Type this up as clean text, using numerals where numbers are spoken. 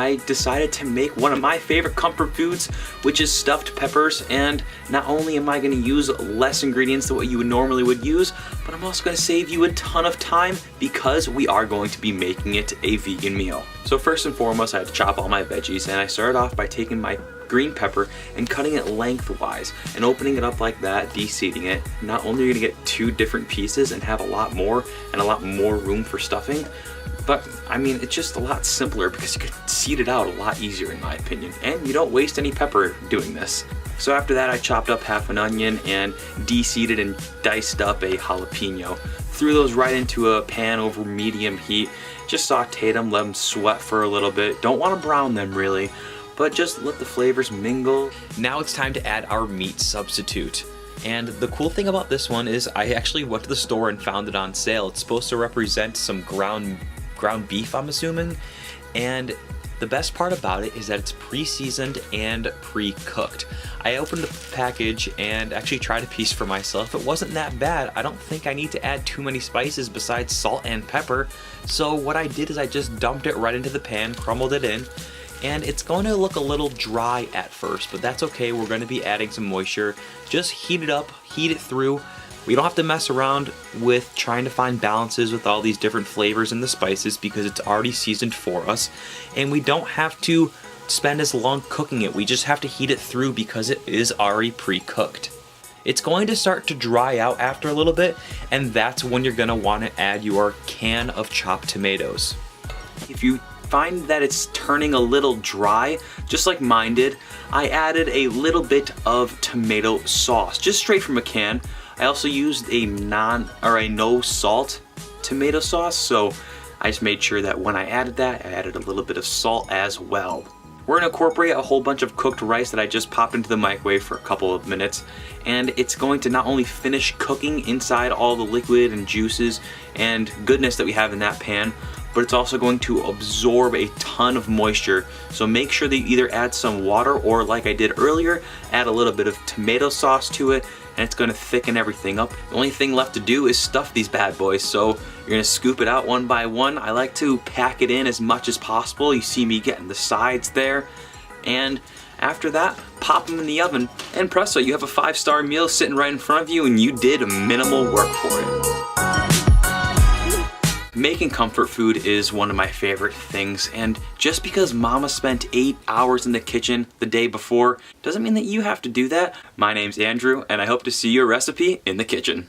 I decided to make one of my favorite comfort foods, which is stuffed peppers. And not only am I going to use less ingredients than what you normally would use, but I'm also going to save you a ton of time because we are going to be making it a vegan meal. So first and foremost, I had to chop all my veggies, and I started off by taking my green pepper and cutting it lengthwise and opening it up like that, de-seeding it. Not only are you gonna get two different pieces and have a lot more room for stuffing, but I mean, it's just a lot simpler because you could seed it out a lot easier in my opinion, and you don't waste any pepper doing this. So after that, I chopped up half an onion and de-seeded and diced up a jalapeno. Threw those right into a pan over medium heat. Just sauteed them, let them sweat for a little bit. Don't want to brown them really, but just let the flavors mingle. Now it's time to add our meat substitute. And the cool thing about this one is I actually went to the store and found it on sale. It's supposed to represent some ground beef, I'm assuming. And the best part about it is that it's pre-seasoned and pre-cooked. I opened the package and actually tried a piece for myself. It wasn't that bad. I don't think I need to add too many spices besides salt and pepper. So what I did is I just dumped it right into the pan, crumbled it in, and it's going to look a little dry at first, but that's okay. We're going to be adding some moisture. Just heat it up, heat it through. We don't have to mess around with trying to find balances with all these different flavors and the spices because it's already seasoned for us. And we don't have to spend as long cooking it. We just have to heat it through because it is already pre-cooked. It's going to start to dry out after a little bit, and that's when you're going to want to add your can of chopped tomatoes. If you find that it's turning a little dry, just like mine did, I added a little bit of tomato sauce, just straight from a can. I also used a no salt tomato sauce, so I just made sure that when I added that, I added a little bit of salt as well. We're gonna incorporate a whole bunch of cooked rice that I just popped into the microwave for a couple of minutes, and it's going to not only finish cooking inside all the liquid and juices and goodness that we have in that pan, but it's also going to absorb a ton of moisture. So make sure that you either add some water or, like I did earlier, add a little bit of tomato sauce to it, and it's going to thicken everything up. The only thing left to do is stuff these bad boys. So you're going to scoop it out one by one. I like to pack it in as much as possible. You see me getting the sides there. And after that, pop them in the oven, and presto, you have a 5-star meal sitting right in front of you, and you did minimal work for it. Making comfort food is one of my favorite things, and just because mama spent 8 hours in the kitchen the day before doesn't mean that you have to do that. My name's Andrew, and I hope to see your recipe in the kitchen.